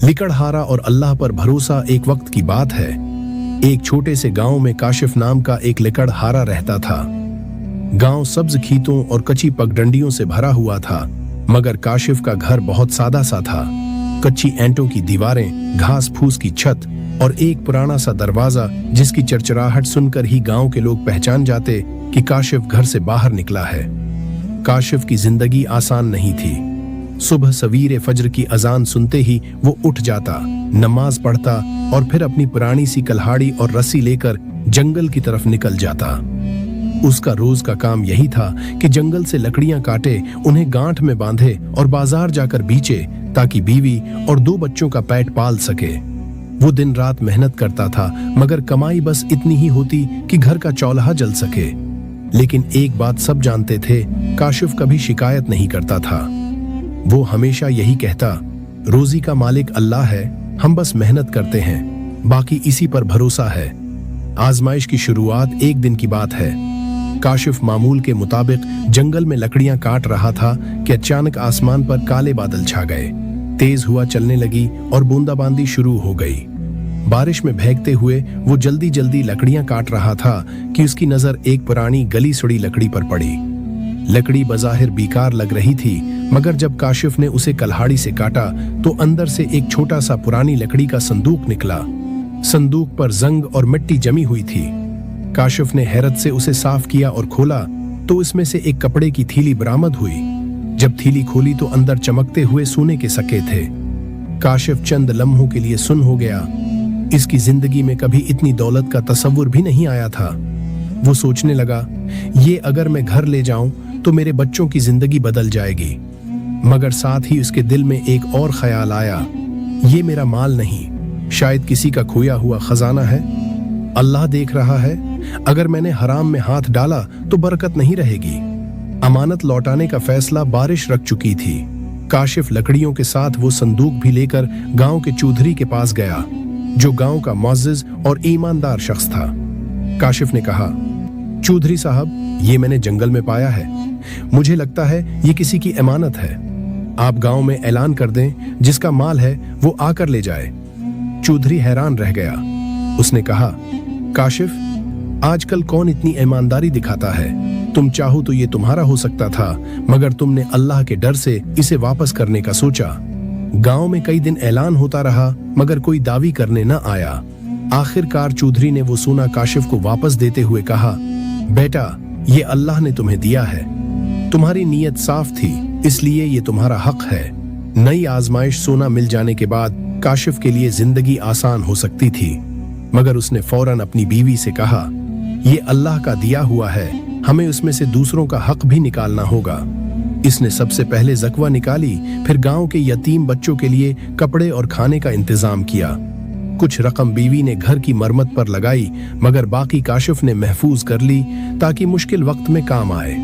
लिकड़हारा और अल्लाह पर भरोसा। एक वक्त की बात है, एक छोटे से गांव में काशिफ नाम का एक लिकड़हारा रहता था। गांव सब्ज खेतों और कच्ची पगडंडियों से भरा हुआ था, मगर काशिफ का घर बहुत सादा सा था। कच्ची ईंटों की दीवारें, घास फूस की छत और एक पुराना सा दरवाजा जिसकी चरचराहट सुनकर ही गांव के लोग पहचान जाते कि काशिफ घर से बाहर निकला है। काशिफ की जिंदगी आसान नहीं थी। सुबह सवीरे फज्र की अजान सुनते ही वो उठ जाता, नमाज पढ़ता और फिर अपनी पुरानी सी कल्हाड़ी और रस्सी लेकर जंगल की तरफ निकल जाता। उसका रोज का काम यही था कि जंगल से लकड़ियां काटे, उन्हें गांठ में बांधे और बाजार जाकर बेचे ताकि बीवी और 2 बच्चों का पेट पाल सके। वो दिन रात मेहनत करता था, मगर कमाई बस इतनी ही होती कि घर का चौल्हा जल सके। लेकिन एक बात सब जानते थे, काशिफ कभी शिकायत नहीं करता था। वो हमेशा यही कहता, रोजी का मालिक अल्लाह है, हम बस मेहनत करते हैं, बाकी इसी पर भरोसा है। आजमाइश की शुरुआत एक दिन की बात है। काशिफ मामूल के मुताबिक जंगल में लकड़ियां काट रहा था कि अचानक आसमान पर काले बादल छा गए। तेज हवा चलने लगी और बूंदाबांदी शुरू हो गई। बारिश में भीगते हुए वो जल्दी जल्दी लकड़ियां काट रहा था कि उसकी नजर एक पुरानी गली सड़ी लकड़ी पर पड़ी। लकड़ी बज़ाहिर बेकार लग रही थी, मगर जब काशिफ ने उसे कल्हाड़ी से काटा तो अंदर से एक छोटा सा पुरानी लकड़ी का संदूक निकला। संदूक पर जंग और मिट्टी जमी हुई थी। काशिफ ने हैरत से उसे साफ किया और खोला तो इसमें से एक कपड़े की थैली बरामद हुई। जब थैली खोली तो अंदर चमकते हुए सोने के सिक्के थे। काशिफ चंद लम्हों के लिए सुन्न हो गया। इसकी जिंदगी में कभी इतनी दौलत का तसव्वुर भी नहीं आया था। वो सोचने लगा, ये अगर मैं घर ले जाऊं तो मेरे बच्चों की जिंदगी बदल जाएगी। मगर साथ ही उसके दिल में एक और ख्याल आया, ये मेरा माल नहीं, शायद किसी का खोया हुआ खजाना है। अल्लाह देख रहा है, अगर मैंने हराम में हाथ डाला तो बरकत नहीं रहेगी। अमानत लौटाने का फैसला बारिश रख चुकी थी। काशिफ लकड़ियों के साथ वो संदूक भी लेकर गांव के चौधरी के पास गया, जो गांव का मुअज़्ज़िज़ और ईमानदार शख्स था। काशिफ ने कहा, चौधरी साहब, ये मैंने जंगल में पाया है, मुझे लगता है ये किसी की अमानत है। आप गांव में ऐलान कर दें, जिसका माल है वो आकर ले जाए। चौधरी हैरान रह गया। उसने कहा, काशिफ, आजकल कौन इतनी ईमानदारी दिखाता है? तुम चाहो तो ये तुम्हारा हो सकता था, मगर तुमने अल्लाह के डर से इसे वापस करने का सोचा। गांव में कई दिन ऐलान होता रहा, मगर कोई दावी करने न आया। आखिरकार चौधरी ने वो सोना काशिफ को वापस देते हुए कहा, बेटा, ये अल्लाह ने तुम्हें दिया है, तुम्हारी नीयत साफ थी, इसलिए ये तुम्हारा हक है। नई आजमाइश सोना मिल जाने के बाद काशिफ के लिए जिंदगी आसान हो सकती थी, मगर उसने फौरन अपनी बीवी से कहा, ये अल्लाह का दिया हुआ है, हमें उसमें से दूसरों का हक भी निकालना होगा। इसने सबसे पहले ज़कवा निकाली, फिर गांव के यतीम बच्चों के लिए कपड़े और खाने का इंतजाम किया। कुछ रकम बीवी ने घर की मरम्मत पर लगाई, मगर बाकी काशिफ ने महफूज कर ली ताकि मुश्किल वक्त में काम आए।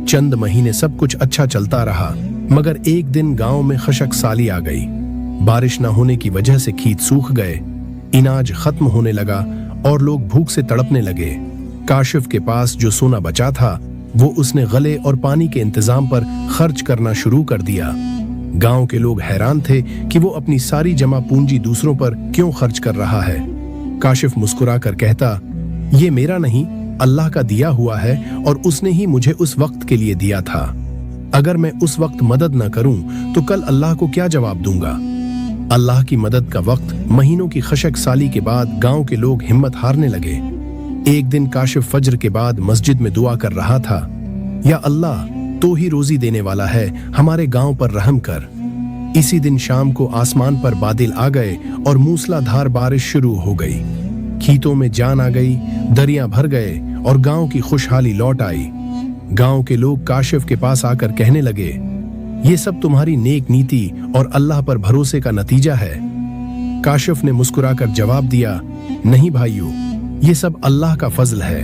चंद महीने सब कुछ अच्छा चलता रहा, मगर एक दिन गांव में खशक साली आ गई। बारिश न होने की वजह से खेत सूख गए, इनाज खत्म होने लगा और लोग भूख से तड़पने लगे। काशिफ के पास जो सोना बचा था वो उसने गले और पानी के इंतजाम पर खर्च करना शुरू कर दिया। गांव के लोग हैरान थे कि वो अपनी सारी जमा पूंजी दूसरों पर क्यों खर्च कर रहा है। काशिफ मुस्कुरा कर कहता, ये मेरा नहीं, अल्लाह का दिया हुआ है और उसने ही मुझे उस वक्त के लिए दिया था। अगर मैं उस वक्त मदद न करूं तो कल अल्लाह को क्या जवाब दूंगा। अल्लाह की मदद का वक्त महीनों की खशक साली के बाद गांव के लोग हिम्मत हारने लगे। एक दिन काशिफ फज्र के बाद मस्जिद में दुआ कर रहा था, या अल्लाह, तो ही रोजी देने वाला है, हमारे गांव पर रहम कर। इसी दिन शाम को आसमान पर बादल आ गए और मूसलाधार बारिश शुरू हो गई। खेतों में जान आ गई, दरिया भर गए और गांव की खुशहाली लौट आई। गांव के लोग काशिफ के पास आकर कहने लगे, ये सब तुम्हारी नेक नीति और अल्लाह पर भरोसे का नतीजा है। काशिफ ने मुस्कुराकर जवाब दिया, नहीं भाइयों, ये सब अल्लाह का फजल है,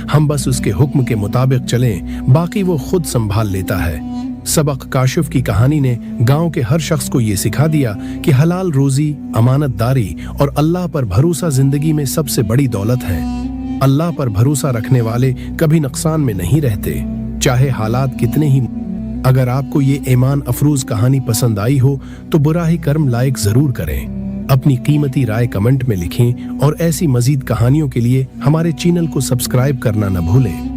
हम बस उसके हुक्म के मुताबिक चलें, बाकी वो खुद संभाल लेता है। सबक काशिफ की कहानी ने गांव के हर शख्स को ये सिखा दिया कि हलाल रोजी, अमानतदारी और अल्लाह पर भरोसा जिंदगी में सबसे बड़ी दौलत है। अल्लाह पर भरोसा रखने वाले कभी नुकसान में नहीं रहते, चाहे हालात कितने ही अगर आपको ये ईमान अफरोज कहानी पसंद आई हो तो बुराही कर्म लाइक जरूर करें, अपनी कीमती राय कमेंट में लिखें और ऐसी मजीद कहानियों के लिए हमारे चैनल को सब्सक्राइब करना न भूलें।